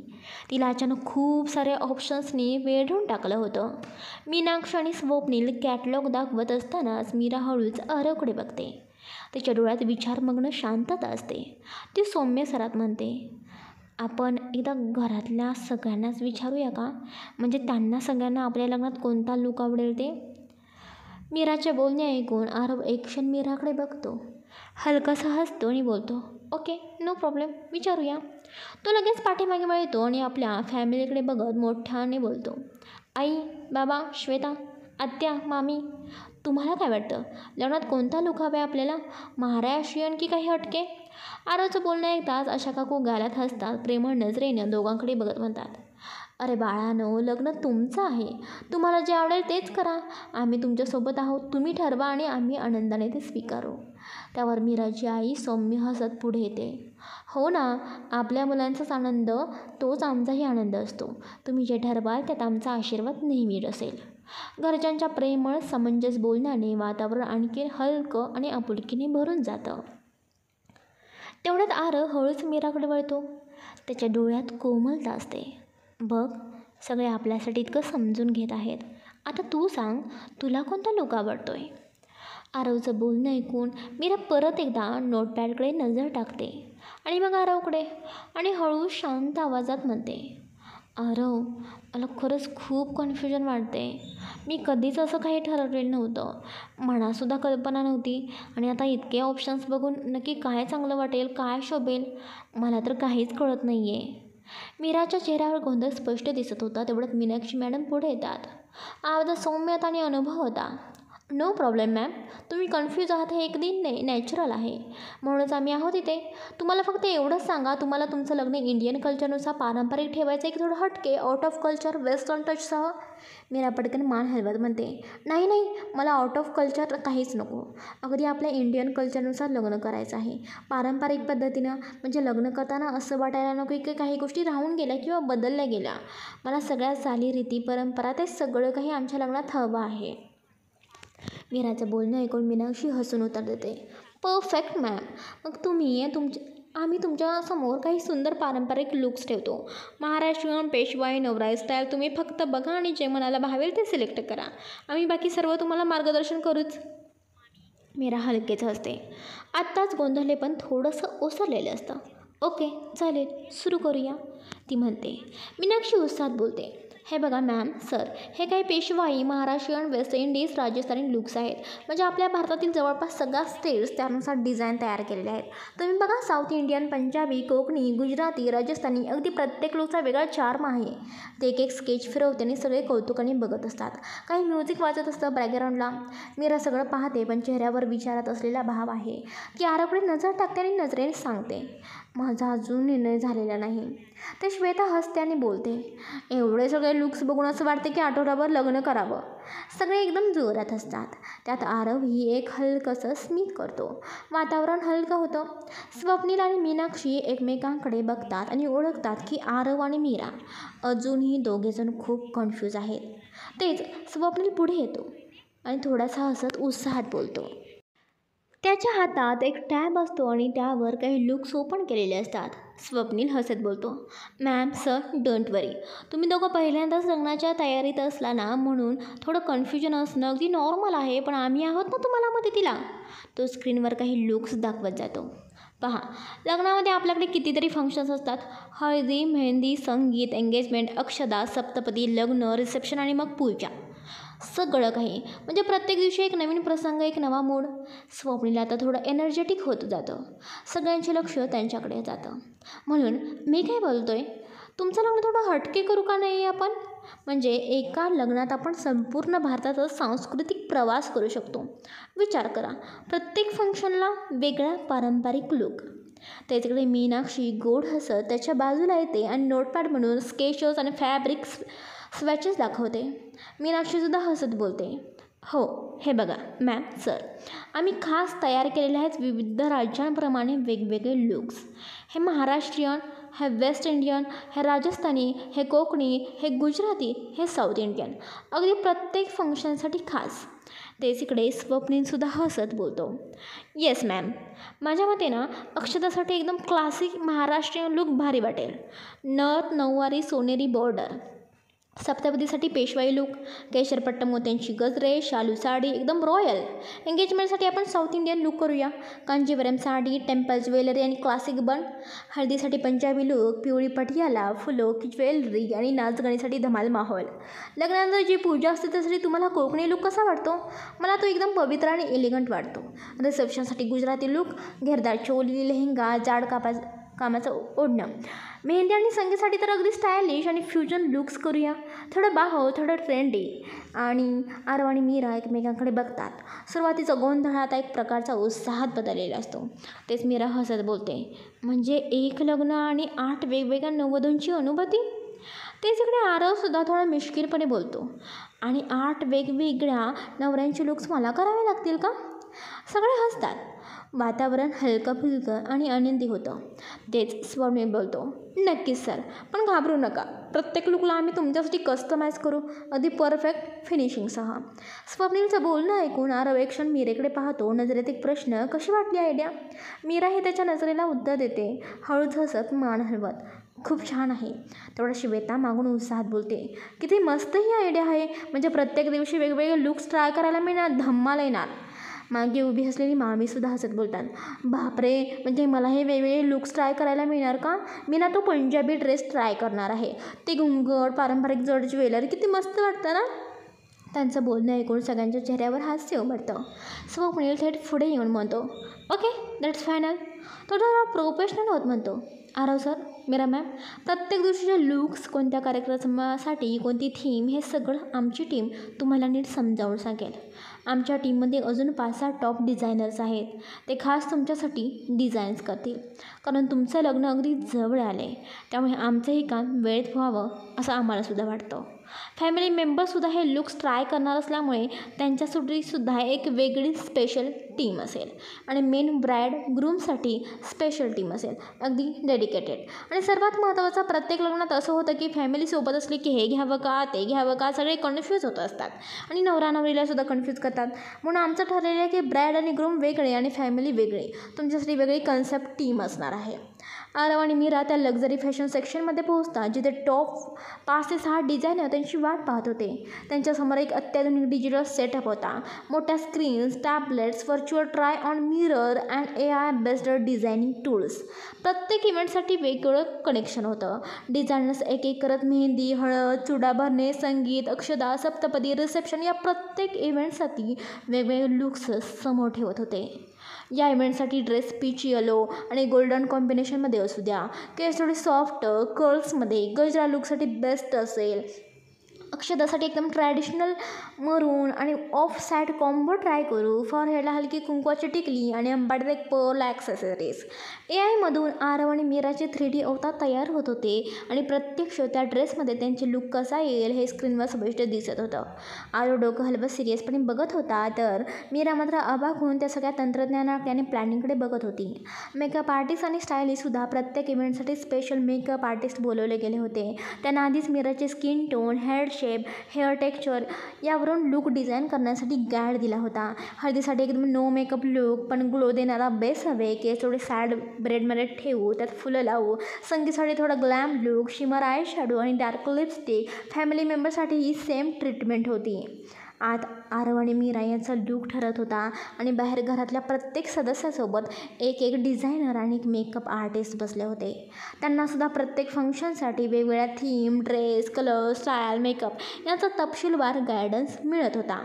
S1: तिला अचानक खूप साऱ्या ऑप्शन्सनी वेढून टाकलं होतं. मीनाक्षी आणि स्वप्नील कॅटलॉग दाखवत असतानाच मीरा हळूच आरवकडे बघते. तिच्या डोळ्यात विचारमग्न शांतता असते. ती सौम्य स्वरात म्हणते, आपण एकदा घरातल्या सगळ्यांनाच विचारूया का? म्हणजे त्यांना सगळ्यांना आपल्या लग्नात कोणता लूक आवडेल ते. मीराचे बोलणे ऐकून आरव एक क्षण मीराकडे बघतो, हलकासा हसतो आणि बोलतो, ओके, नो प्रॉब्लेम, विचारूया. तो लगेच पाठीमागे वळतो आणि आपल्या फॅमिलीकडे बघत मोठ्याने बोलतो, आई, बाबा, श्वेता, आत्या, मामी, तुम्हाला काय वाटतं, लग्नात कोणता लूक हवा आहे आपल्याला, महाराष्ट्रीयन की काही हटके? आरवचं बोलणं ऐकताच आशा काकू गालात हसतात. प्रेमळ नजरेनं दोघांकडे बघत म्हणतात, अरे बाळानो, लग्न तुमचं आहे. तुम्हाला जे आवडेल तेच करा. आम्ही तुमच्यासोबत आहोत. तुम्ही ठरवा आणि आम्ही आनंदाने ते स्वीकारू. त्यावर मीराची आई सौम्य हसत पुढे येते, हो ना, आपल्या मुलांचाच आनंद तोच आमचाही आनंद असतो. तुम्ही जे ठरवाल त्यात आमचा आशीर्वाद नेहमी असेल. घरच्यांच्या प्रेमळ समंजस बोलण्याने वातावरण आणखी हलकं आणि आपुलकीने भरून जातं. तेवढ्यात आरव हळूच मीराकडे वळतो. त्याच्या डोळ्यात कोमलता असते. बघ, सगळे आपल्यासाठी इतकं समजून घेत आहेत. आता तू सांग, तुला कोणता लूक आवडतोय? आरवचं बोलणं ऐकून मीरा परत एकदा नोटपॅडकडे नजर टाकते आणि मग आरवकडे आणि हळू शांत आवाजात म्हणते, आरव, मला खरंच खूप कन्फ्युजन वाटते. मी कधीच असं काही ठरवलेलं नव्हतं. मनातसुद्धा कल्पना नव्हती आणि आता इतके ऑप्शन्स बघून नक्की काय चांगलं वाटेल, काय शोभेल, मला तर काहीच कळत नाही आहे. मीराच्या चेहऱ्यावर गोंधळ स्पष्ट दिसत होता. तेवढ्यात मीनाक्षी मॅडम पुढे येतात. आवाजात सौम्यता आणि अनुभव होता. नो प्रॉब्लेम मॅम, तुम्ही कन्फ्यूज आहात हे अगदी नॅचरल आहे, म्हणूनच आम्ही आहोत इथे. तुम्हाला फक्त एवढंच सांगा, तुम्हाला तुमचं लग्न इंडियन कल्चरनुसार पारंपरिक ठेवायचं एक थोडं हटके आउट ऑफ कल्चर वेस्टर्न टचसह. मीरा पटकन मान हलवत म्हणते, नाही नाही, मला आउट ऑफ कल्चर काहीच नको. अगदी आपल्या इंडियन कल्चरनुसार लग्न करायचं आहे, पारंपरिक पद्धतीनं. म्हणजे लग्न करताना असं वाटायला नको की काही गोष्टी राहून गेल्या किंवा बदलल्या गेल्या. मला सगळ्या चालीरीती परंपरा ते सगळं काही आमच्या लग्नात हवं आहे. मीराचं बोलणं ऐकून मीनाक्षी हसून उत्तर देते, परफेक्ट मॅम. मग आम्ही तुमच्यासमोर काही सुंदर पारंपरिक लुक्स ठेवतो. महाराष्ट्रीयन, पेशवाई, नवराई स्टाईल. तुम्ही फक्त बघा आणि जे मनाला भावेल ते सिलेक्ट करा. आम्ही बाकी सर्व तुम्हाला मार्गदर्शन करूच. मीरा हलकेच हसते. आत्ताच गोंधळले पण थोडंसं ओसरलेलं असतं. ओके चालेल, सुरू करूया, ती म्हणते. मीनाक्षी उत्साहात बोलते, हे बघा मॅम, सर, हे काही पेशवाई, Maharashtrian, West Indies, Rajasthani looks आहेत. म्हणजे आपल्या भारतातील जवळपास सगळ्या स्टेट्स त्यानुसार डिझाईन तयार केलेले आहेत. तुम्ही बघा, साऊथ इंडियन, पंजाबी, कोकणी, गुजराती, राजस्थानी, अगदी प्रत्येक लुकचा वेगळा चार्म आहे. ते एक एक स्केच फिरवते आणि सगळे कौतुकाने बघत असतात. काही म्युझिक वाजत असतं बॅकग्राऊंडला. मीरा सगळं पाहते, पण चेहऱ्यावर विचारात असलेला भाव आहे. ती आरवकडे नजर टाकते आणि नजरेने सांगते, माझा अजून निर्णय झालेला नाही. ते श्वेता हसते आणि बोलते, एवढे सगळे लुक्स बघून असं वाटते की आठवड्याभर लग्न करावं. सगळे एकदम जोरात असतात. त्यात आरव ही एक हलकंसं स्मित करतो. वातावरण हलकं होतं. स्वप्नील आणि मीनाक्षी एकमेकांकडे बघतात आणि ओळखतात की आरव आणि मीरा अजूनही दोघेजण खूप कन्फ्यूज आहेत. तेच स्वप्नील पुढे येतो आणि थोडासा हसत उत्साहात बोलतो. त्याच्या हातात एक टॅब असतो आणि त्यावर काही लुक्स ओपन केलेले असतात. स्वप्नील हसत बोलतो, मॅम, सर, डोंट वरी. तुम्ही दोघं पहिल्यांदाच लग्नाच्या तयारीत असला ना, म्हणून थोडं कन्फ्युजन असणं अगदी नॉर्मल आहे, पण आम्ही आहोत ना तुम्हाला मदतीला. तो स्क्रीनवर काही लुक्स दाखवत जातो. पहा, लग्नामध्ये आपल्याकडे कितीतरी फंक्शन्स असतात. हळदी, मेहंदी, संगीत, एंगेजमेंट, अक्षदा, सप्तपदी, लग्न, रिसेप्शन आणि मग पूजा. सगळं काही. म्हणजे प्रत्येक दिवशी एक नवीन प्रसंग, एक नवा मूड. स्वप्नील आता थोडं एनर्जेटिक होत जातं. सगळ्यांचे लक्ष त्यांच्याकडे जातं. म्हणून मी काय बोलतोय, तुमचं लग्न थोडं हटके करू का नाही आपण? म्हणजे एका लग्नात आपण संपूर्ण भारताचा सांस्कृतिक प्रवास करू शकतो. विचार करा, प्रत्येक फंक्शनला वेगळा पारंपरिक लूक. त्याच्याकडे मीनाक्षी गोड हसत त्याच्या बाजूला येते आणि नोटपॅड म्हणून स्केचेस आणि फॅब्रिक स्वॅचेस दाखवते. मीनाक्षीसुद्धा हसत बोलते, हो, हे बघा मॅम, सर, आम्ही खास तयार केलेले आहेत विविध राज्यांप्रमाणे वेगवेगळे लुक्स. हे महाराष्ट्रीयन, हे वेस्ट इंडियन, हे राजस्थानी, हे कोकणी, हे गुजराती, हे साऊथ इंडियन. अगदी प्रत्येक फंक्शनसाठी खास. तेच इकडे स्वप्नीलसुद्धा हसत बोलतो, येस मॅम, माझ्या मते ना अक्षतासाठी एकदम क्लासिक महाराष्ट्रीयन लुक भारी वाटेल. नथ, नऊवारी, सोनेरी बॉर्डर. सप्तपदीसाठी पेशवाई लुक, केशरपट्ट मोत्यांची गजरे, शालू साडी, एकदम रॉयल. एंगेजमेंटसाठी आपण साऊथ इंडियन लुक करूया. कांजीवरम साडी, टेम्पल ज्वेलरी आणि क्लासिक बन. हळदीसाठी पंजाबी लुक, पिवळी पटियाला, फुलं, ज्वेलरी आणि नाचगाणीसाठी धमाल माहोल. लग्नानंतर जी पूजा असते त्यासाठी तुम्हाला कोकणी लुक कसा वाटतो? मला तो एकदम पवित्र आणि एलिगंट वाटतो. रिसेप्शनसाठी गुजराती लुक, घेरदार चोली, लेहंगा, जाड कामाचं ओढणं. मेहंदी आणि संगीतसाठी तर अगदी स्टायलिश आणि फ्युजन लुक्स करूया. थोडं बाहो, थोडं ट्रेंडी. आणि आरव आणि मीरा एकमेकांकडे बघतात. सुरुवातीचा गोंधळ आता एक प्रकारचा उत्साहात बदललेला असतो. तेच मीरा हसत बोलते, म्हणजे एक लग्न आणि 8 वेगवेगळ्या नववधूंची अनुभूती. तेच इकडे आरवसुद्धा थोडा मिश्किलपणे बोलतो, आणि 8 वेगवेगळ्या नवऱ्यांचे लुक्स मला करावे लागतील का? सगळे हसतात. वातावरण हलकं फुलकं आणि आनंदी होतं. तेच स्वप्नील बोलतो, नक्कीच सर, पण घाबरू नका, प्रत्येक लुकला आम्ही तुमच्यासाठी कस्टमाइज करू, अगदी परफेक्ट फिनिशिंगसह. स्वप्नीलचं बोलणं ऐकून आरव एक क्षण मीरेकडे पाहतो. नजरेत एक प्रश्न, कशी वाटली आयडिया? मीरा हे त्याच्या नजरेला उत्तर देते, हळूच हसत मान हलवत, खूप छान आहे. तेवढा श्वेता मागून उत्साहात बोलते, किती मस्त ही आयडिया आहे. म्हणजे प्रत्येक दिवशी वेगवेगळे लुक्स ट्राय करायला मिळणार, धम्माल येणार. मागे उभी असलेली मामीसुद्धा हसत बोलतात, बापरे, म्हणजे मला हे वेगवेगळे लुक्स ट्राय करायला मिळणार का? मी ना तो पंजाबी ड्रेस ट्राय करणार आहे. ते घुंगट, पारंपरिक जड ज्वेलरी, किती मस्त वाटतं ना. त्यांचं बोलणं ऐकून सगळ्यांच्या चेहऱ्यावर हास्य उमटतं. स्वप्नील थेट पुढे येऊन म्हणतो, ओके, दॅट्स फायनल. तो जरा प्रोफेशनल होत म्हणतो, आरव सर, मीरा मॅम, प्रत्येक दिवशीचे लुक्स, कोणत्या कार्यक्रमासाठी कोणती थीम, हे सगळं आमची टीम तुम्हाला नीट समजावून सांगेल. आमच्या टीममध्ये अजून 5-6 टॉप डिझायनर्स आहेत. ते खास तुमच्यासाठी डिझाईन्स करतील, कारण तुमचं लग्न अगदी जवळ आलं आहे. त्यामुळे आमचंही काम वेळेत व्हावं असं आम्हालासुद्धा वाटतं. फॅमिली मेंबर्ससुद्धा हे लुक्स ट्राय करणार असल्यामुळे त्यांच्यासाठीसुद्धा एक वेगळी स्पेशल टीम असेल आणि मेन ब्राईड ग्रूमसाठी स्पेशल टीम असेल, अगदी डेडिकेटेड. आणि सर्वात महत्त्वाचं, प्रत्येक लग्नात असं होतं की फॅमिलीसोबत असली की हे घ्यावं का, ते घ्यावं का, सगळे कन्फ्यूज होत असतात आणि नवरा नवरीलासुद्धा कन्फ्यूज करतात. म्हणून आमचं ठरलेलं आहे की ब्राईड आणि ग्रूम वेगळे आणि फॅमिली वेगळी, तुमच्यासाठी वेगळी कन्सेप्ट टीम असणार आहे. आरव आणि मीरा त्या लक्झरी फॅशन सेक्शनमध्ये पोहोचतात, जिथे टॉप 5 ते 6 डिझायनर त्यांची वाट पाहत होते. त्यांच्यासमोर एक अत्याधुनिक डिजिटल सेटअप होता. मोठ्या screens, tablets, virtual try on mirror and AI based designing tools. प्रत्येक इव्हेंटसाठी वेगळं कनेक्शन होतं. डिझायनर्स एक एक करत मेहंदी, हळद, चुडा भरणे, संगीत, अक्षदा, सप्तपदी, रिसेप्शन या प्रत्येक इव्हेंटसाठी वेगवेगळे लुक्स समोर ठेवत होते. या इव्हेंटसाठी ड्रेस पीच येलो आणि गोल्डन कॉम्बिनेशनमध्ये असू द्या, केस थोडी सॉफ्ट कर्ल्समध्ये, गजरा लुकसाठी बेस्ट असेल, अक्षदासाठी एकदम ट्रॅडिशनल मरून आणि ऑफ साईड कॉम्बो ट्राय करू, फॉरहेडला हलकी कुंकवाची टिकली आणि अंबाडीत एक पर्ल ॲक्सेसरीज. AIमधून आरव आणि मीराचे 3D अवतार तयार होत होते आणि प्रत्यक्ष त्या ड्रेसमध्ये त्यांचे लुक कसा येईल हे स्क्रीनवर स्पष्ट दिसत होतं. आरव डोकं हलवत सिरियसपणे बघत होता, तर मीरा मात्र अबाक होऊन त्या सगळ्या तंत्रज्ञानाकडे आणि प्लॅनिंगकडे बघत होती. मेकअप आर्टिस्ट आणि स्टायलिस्टसुद्धा प्रत्येक इव्हेंटसाठी स्पेशल मेकअप आर्टिस्ट बोलवले गेले होते. त्यांना आधीच मीराचे skin tone, head shape, hair texture यावरून लुक डिझाईन करण्यासाठी गाईड दिला होता. हळदीसाठी एकदम नो मेकअप लुक पण ग्लो देणारा बेस हवे, केस थोडे सॅड ब्रेडमध्ये ठेवू, त्यात फुलं लावू. संगीतसाठी थोडा glam look, shimmer eye shadow आणि डार्क लिपस्टिक. फॅमिली मेंबरसाठी ही सेम ट्रीटमेंट होती. आत आरव आणि मीरा यांचा लुक ठरत होता आणि बाहेर घरातल्या प्रत्येक सदस्यासोबत एक एक डिझायनर आणि एक मेकअप आर्टिस्ट बसले होते. त्यांनासुद्धा प्रत्येक फंक्शनसाठी वेगवेगळ्या theme, dress, colour, style, makeup यांचा तपशीलवार गायडन्स मिळत होता.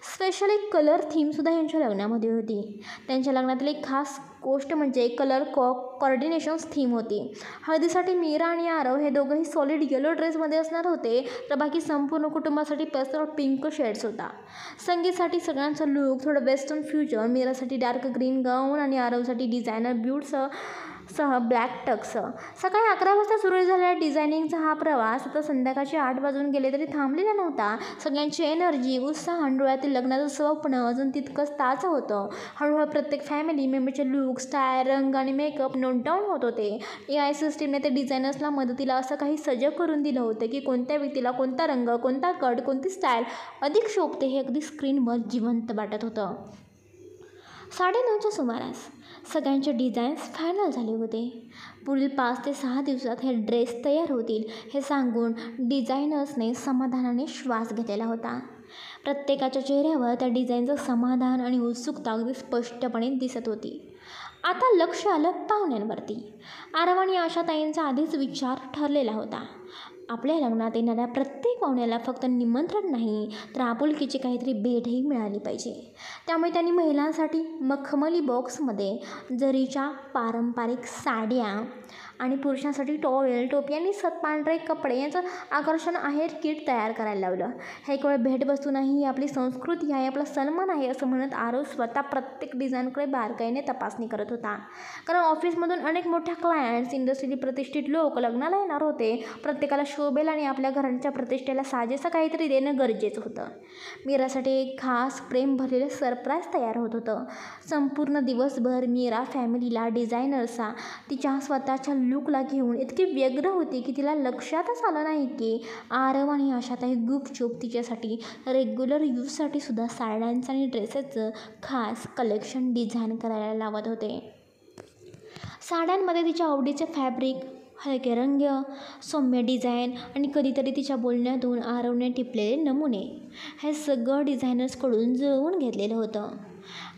S1: स्पेशली कलर थीमसुद्धा यांच्या लग्नामध्ये होती. त्यांच्या लग्नातील एक खास गोष्ट म्हणजे कलर कॉर्डिनेशन्स थीम होती. हळदीसाठी मीरा आणि आरव हे दोघंही सॉलिड येलो ड्रेसमध्ये असणार होते, तर बाकी संपूर्ण कुटुंबासाठी पेस्टल पिंक शेड्स होता. संगीतसाठी सगळ्यांचा लुक थोडं वेस्टर्न फ्युजन, मीरासाठी डार्क ग्रीन गाऊन आणि आरवसाठी डिझायनर ब्यूटसह ब्लॅक टक्स. सकाळी 11 वाजता सुरू झालेला डिझायनिंगचा हा प्रवास आता संध्याकाळचे 8 वाजून गेले तरी थांबलेला नव्हता. सगळ्यांची एनर्जी, उत्साह आणि डोळ्यातील लग्नाचं स्वप्न अजून तितकंच ताजं होतं. हळूहळू प्रत्येक फॅमिली मेंबरचे लुक, स्टाईल, रंग आणि मेकअप नोट डाऊन होत होते. AI सिस्टीमने ते डिझायनर्सला मदतीला असं काही सजग करून दिलं होतं की कोणत्या व्यक्तीला कोणता रंग, कोणता कट, कोणती स्टाईल अधिक शोभते हे अगदी स्क्रीनवर जिवंत वाटत होतं. 9:30च्या सुमारास सगळ्यांचे डिझाईन्स फायनल झाले होते. पुढील 5 ते 6 दिवसात हे ड्रेस तयार होतील हे सांगून डिझायनर्सने समाधानाने श्वास घेतलेला होता. प्रत्येकाच्या चेहऱ्यावर त्या डिझाईनचं समाधान आणि उत्सुकता अगदी स्पष्टपणे दिसत होती. आता लक्ष आलं पाहुण्यांवरती. आरव आणि आशाताईंचा आधीच विचार ठरलेला होता. आपल्या लग्नात येणाऱ्या प्रत्येक पाहुण्याला फक्त निमंत्रण नाही, तर आपुलकीची काहीतरी भेटही मिळाली पाहिजे. त्यामुळे त्यांनी महिलांसाठी मखमली बॉक्समध्ये जरीच्या पारंपरिक साड्या आणि पुरुषांसाठी टॉवेल, टोपी आणि सतपांढरे कपडे यांचं आकर्षण आहेर किट तयार करायला लावलं. हे केवळ भेटवस्तू नाही, ही आपली संस्कृती आहे, आपला सन्मान आहे असं म्हणत आरव स्वतः प्रत्येक डिझाईनकडे बारकाईने तपासणी करत होता. कारण ऑफिसमधून अनेक मोठ्या क्लायंट्स, इंडस्ट्रीतील प्रतिष्ठित लोक लग्नाला येणार होते. प्रत्येकाला शोभेल आणि आपल्या घरांच्या प्रतिष्ठेला साजेसं काहीतरी देणं गरजेचं होतं. मीरासाठी एक खास प्रेम भरलेलं सरप्राईज तयार होत होतं. संपूर्ण दिवसभर मीरा फॅमिलीला, डिझायनर्सला तिच्या स्वतःच्या लुकला घेऊन इतकी व्यग्र होती की तिला लक्षातच आलं नाही की आरव आणि आशाताई गुपचूप तिच्यासाठी रेग्युलर यूजसाठी सुद्धा साड्यांचं आणि ड्रेसेसचं खास कलेक्शन डिझाईन करायला लावत होते. साड्यांमध्ये तिच्या आवडीचे फॅब्रिक, हलके रंग, सौम्य डिझाईन आणि कधीतरी तिच्या बोलण्यातून आरवने टिपलेले नमुने, हे सगळं डिझायनर्सकडून जुळवून घेतलेलं होतं.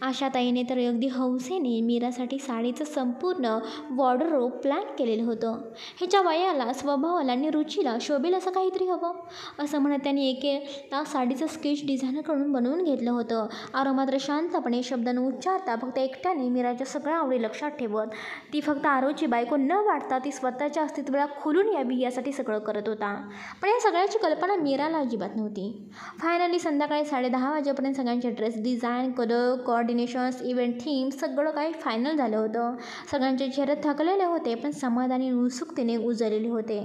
S1: आशाताईने तर अगदी हौसेने मीरासाठी साडीचं संपूर्ण वॉर्डरोब प्लॅन केलेलं होतं. ह्याच्या वयाला, स्वभावाला आणि रुचीला शोभेल असं काहीतरी हवं असं म्हणत त्यांनी एकेला साडीचं स्केच डिझायनरकडून बनवून घेतलं होतं. आरव मात्र शांतपणे शब्द न उच्चारता फक्त एकट्याने मीराच्या सगळ्या आवडी लक्षात ठेवत, ती फक्त आरवची बायको न वाटता ती स्वतःच्या अस्तित्वाला खुलून यावी यासाठी सगळं करत होता. पण या सगळ्याची कल्पना मीराला अजिबात नव्हती. फायनली संध्याकाळी 10:30 वाजेपर्यंत सगळ्यांचे dress design, colour, coordinations, event theme सगळं काही फायनल झालं होतं. सगळ्यांचे चेहरे थकलेले होते पण समाधानी उत्सुकतेने उजळलेले होते.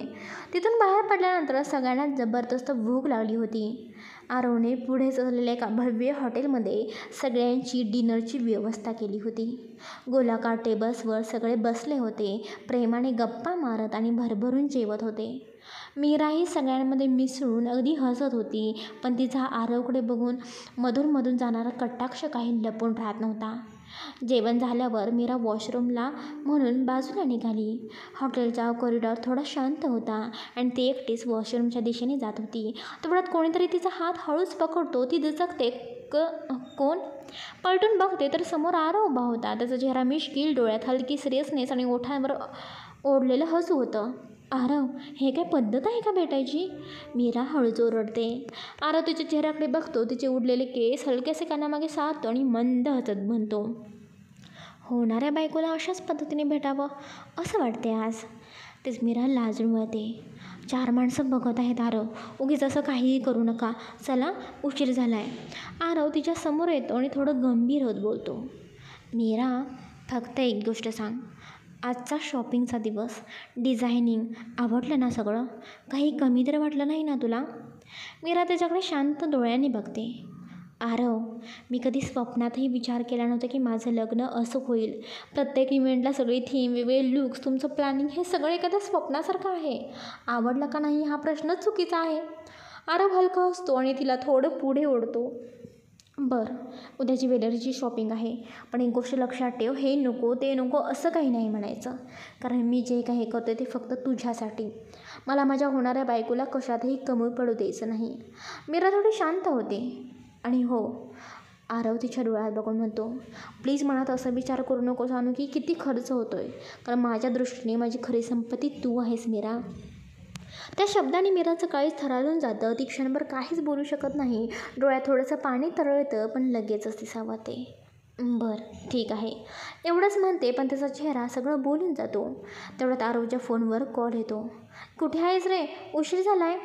S1: तिथून बाहेर पडल्यानंतर सगळ्यांना जबरदस्त भूक लागली होती. आरवने पुढे असलेल्या एका भव्य हॉटेलमध्ये सगळ्यांची डिनरची व्यवस्था केली होती. गोलाकार टेबल्सवर सगळे बसले होते, प्रेमाने गप्पा मारत आणि भरभरून जेवत होते. मीराही सगळ्यांमध्ये मिसळून अगदी हसत होती, पण तिचा आरवकडे बघून मधून जाणारा कटाक्ष काही लपून राहत नव्हता. जेवण झाल्यावर मीरा वॉशरूमला म्हणून बाजूला निघाली. हॉटेलचा कॉरिडॉर थोडा शांत होता आणि ती एकटीच वॉशरूमच्या दिशेने जात होती. तेवढ्यात कोणीतरी तिचा हात हळूच पकडतो. ती दचकते. कोण? पलटून बघते तर समोर आरव उभा होता. त्याचा चेहरा मिश्किल, डोळ्यात हलकी सिरियसनेस आणि ओठांवर ओढलेलं हसू होतं. आरव, हे काय पद्धत आहे का भेटायची? मीरा हळूच ओरडते. आरव तिच्या चेहऱ्याकडे बघतो. तिचे उडलेले केस हलकेसे कानामागे साधतो आणि मंद हसत म्हणतो, होणाऱ्या बायकोला अशाच पद्धतीने भेटावं असं वाटते आज. तेच मीरा लाजून वळते. 4 माणसं बघत आहेत आरव, उगीच असं काहीही करू नका. चला, उशीर झाला आहे. आरव तिच्या समोर येतो आणि थोडं गंभीर होत बोलतो, मीरा, फक्त एक गोष्ट सांग. आजचा शॉपिंगचा दिवस, डिझायनिंग आवडलं ना सगळं? काही कमी तर वाटलं नाही ना तुला? मीरा त्याच्याकडे शांत डोळ्यांनी बघते. आरव, मी कधी स्वप्नातही विचार केला नव्हता की माझं लग्न असं होईल. प्रत्येक इव्हेंटला सगळी थीम, वेगळे लुक्स, तुमचं प्लॅनिंग हे सगळं एखाद्या स्वप्नासारखं आहे. आवडलं का नाही हा प्रश्नच चुकीचा आहे. आरव हलका असतो आणि तिला थोडं पुढे ओढतो. बरं, उद्याची ज्वेलरीची शॉपिंग आहे, पण एक गोष्ट लक्षात ठेव, हे नको ते नको असं काही नाही म्हणायचं. कारण मी जे काही करते ते फक्त तुझ्यासाठी. मला माझ्या होणाऱ्या बायकोला कशातही कमी पडू द्यायचं नाही. मीरा थोडी शांत होते. आणि हो, आरव तिच्या डोळ्यात बघून म्हणतो, प्लीज मनात असं विचार करू नको सांगू की किती खर्च होतोय. कारण माझ्या दृष्टीने माझी खरी संपत्ती तू आहेस मीरा. त्या शब्दाने मीराचं काळीच थरारून जातं. ती क्षणभर काहीच बोलू शकत नाही. डोळ्यात थोडंसं पाणी तरळतं पण लगेचच ती सावरते. बरं, ठीक आहे, एवढंच म्हणते पण त्याचा चेहरा सगळं बोलून जातो. तेवढ्यात आरवच्या फोनवर कॉल येतो. कुठे आहेस रे? उशीर झाला आहे.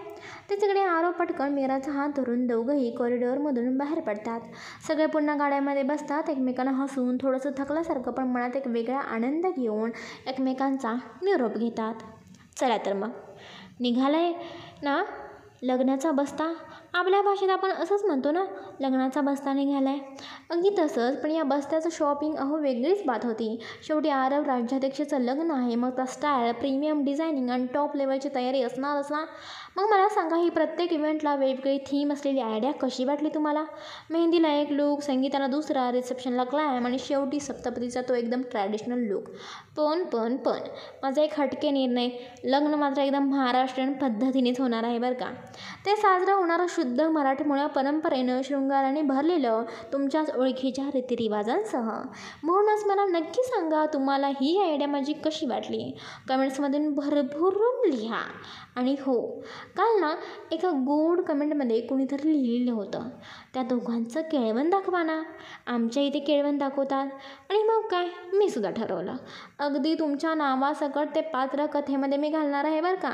S1: त्याच्याकडे आरव पटकन मीराचा हात धरून दोघंही कॉरिडॉरमधून बाहेर पडतात. सगळे पुन्हा गाड्यामध्ये बसतात. एकमेकांना हसून, थोडंसं थकल्यासारखं पण मनात एक वेगळा आनंद घेऊन एकमेकांचा निरोप घेतात. चला तर मग, निघालाय ना लग्नाचा बस्ता? आपल्या भाषेत आपण असंच म्हणतो ना, लग्नाचा बस्ता निघालाय. अगदी तसंच, पण या बस्त्याचं शॉपिंग वेगळीच बात होती. शेवटी आरव राज्याध्यक्षाचं लग्न आहे, मग त्या स्टाईल, प्रीमियम डिझायनिंग आणि टॉप लेवलची तयारी असणारच ना. मग मला सांगा, ही प्रत्येक इव्हेंटला वेगवेगळी थीम असलेली आयडिया कशी वाटली तुम्हाला? मेहंदीला एक लूक, संगीताला दुसरा, रिसेप्शनला ग्लॅम आणि शेवटी सप्तपदीचा तो एकदम ट्रॅडिशनल लूक. पण माझा एक हटके निर्णय, लग्न मात्र एकदम महाराष्ट्रीयन पद्धतीनेच होणार आहे बरं का. ते साजरं होणारं शुद्ध मराठमोळ्या परंपरेनं, शृंगाराने भरलेलं, तुमच्याच ओळखीच्या रीतिरिवाजांसह. म्हणूनच मला नक्की सांगा, तुम्हाला ही आयडिया माझी कशी वाटली? कमेंट्समधून भरभरून लिहा. आणि हो, काल ना एका गोड कमेंटमध्ये कोणीतरी लिहिलेलं होतं, त्या दोघांचं केळवण दाखवा ना. आमच्या इथे केळवण दाखवतात. आणि मग काय, मी सुद्धा ठरवलं, अगदी तुमच्या नावासकट ते पात्र कथेमध्ये मी घालणार आहे बरं का.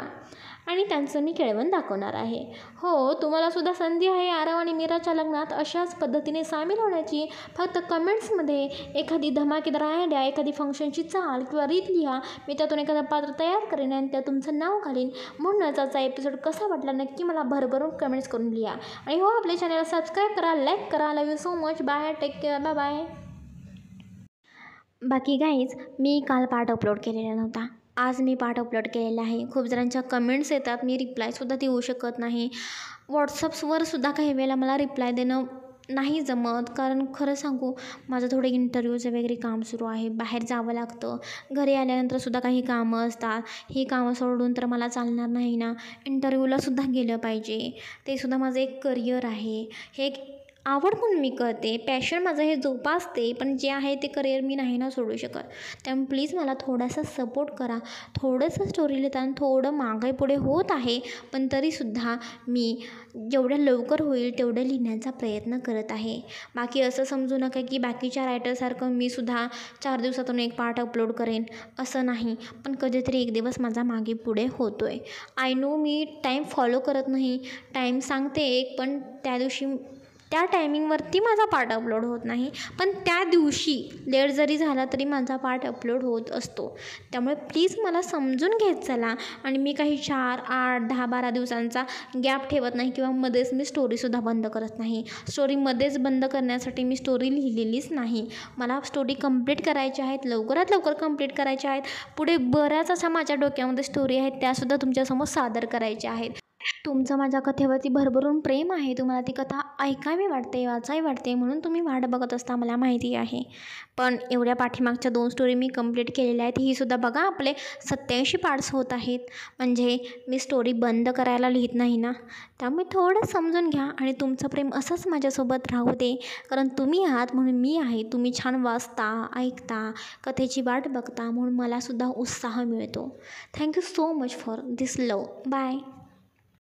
S1: आणि त्यांचं मी केळवण दाखवणार आहे. हो, तुम्हाला सुद्धा संधी आहे आरव आणि मीराच्या लग्नात अशाच पद्धतीने सामील होण्याची. फक्त कमेंट्समध्ये एखादी धमाकेदार आयडिया, एखादी फंक्शनची चाल किंवा रीत लिहा. मी त्यातून एखादं पात्र तयार करेन आणि त्यात तुमचं नाव घालीन. म्हणूनच आजचा एपिसोड कसा वाटला नक्की मला भरभरून कमेंट्स करून लिहा. आणि हो, आपल्या चॅनलला सबस्क्राईब करा, लाईक करा. Love you so much. Bye, take care, bye bye. बाकी गाईज, मी काल पार्ट अपलोड केलेला नव्हता. आज मी पार्ट अपलोड केलेला आहे. खूप जणांच्या कमेंट्स येतात, मी रिप्लायसुद्धा देऊ शकत नाही. व्हॉट्सअप्सवर सुद्धा काही वेळेला मला रिप्लाय देणं नाही जमत. कारण खरं सांगू, माझं थोडे इंटरव्ह्यूचं वगैरे काम सुरू आहे, बाहेर जावं लागतं. घरी आल्यानंतरसुद्धा काही कामं असतात. ही कामं सोडून तर मला चालणार नाही ना. इंटरव्ह्यूलासुद्धा गेलं पाहिजे. ते सुद्धा माझं एक करिअर आहे. हे एक आवड म्हणून मी करते, पॅशन माझं हे जोपासते, पण जे आहे ते करिअर मी नाही ना सोडू शकत. त्यामुळे प्लीज मला थोडासा सपोर्ट करा. थोडंसं स्टोरी लिहिताना थोडं मागे पुढे होत आहे, पण तरीसुद्धा मी जेवढ्या लवकर होईल तेवढं लिहिण्याचा प्रयत्न करत आहे. बाकी असं समजू नका की बाकीच्या रायटरसारखं मी सुद्धा 4 दिवसातून एक पार्ट अपलोड करेन, असं नाही. पण कधीतरी एक दिवस माझा मागे पुढे होतो आहे. I know me time follow करत नाही, टाईम सांगते एक, पण त्या दिवशी त्या टायमिंगवरती माझा पार्ट अपलोड होत नाही. पण त्या दिवशी लेट जरी झाला तरी माझा पार्ट अपलोड होत असतो. त्यामुळे प्लीज मला समजून घेत चला. आणि मी काही 4, 8, 10, 12 दिवसांचा गॅप ठेवत नाही किंवा मध्येच मी स्टोरीसुद्धा बंद करत नाही. स्टोरी मध्येच बंद करण्यासाठी मी स्टोरी लिहिलेलीच नाही. मला स्टोरी कंप्लीट करायच्या आहेत, लवकरात लवकर कंप्लीट करायच्या आहेत. पुढे बऱ्याच अशा माझ्या डोक्यामध्ये स्टोरी आहेत, त्यासुद्धा तुमच्यासमोर सादर करायच्या आहेत. तुमचं माझ्या कथेवरती भरभरून प्रेम आहे. तुम्हाला ती कथा ऐकावी वाटते, वाचावी वाटते, म्हणून तुम्ही वाट बघत असता, मला माहिती आहे. पण एवढ्या पाठीमागच्या 2 स्टोरी मी कंप्लीट केलेल्या आहेत. ही सुद्धा बघा आपले 87 पार्ट्स होत आहेत. म्हणजे मी स्टोरी बंद करायला लिहित नाही ना. त्यामुळे थोडं समजून घ्या आणि तुमचं प्रेम असंच माझ्यासोबत राहू दे. कारण तुम्ही आहात म्हणून मी आहे. तुम्ही छान वाचता, ऐकता, कथेची वाट बघता, म्हणून मलासुद्धा उत्साह मिळतो. Thank you so much for this love. Bye.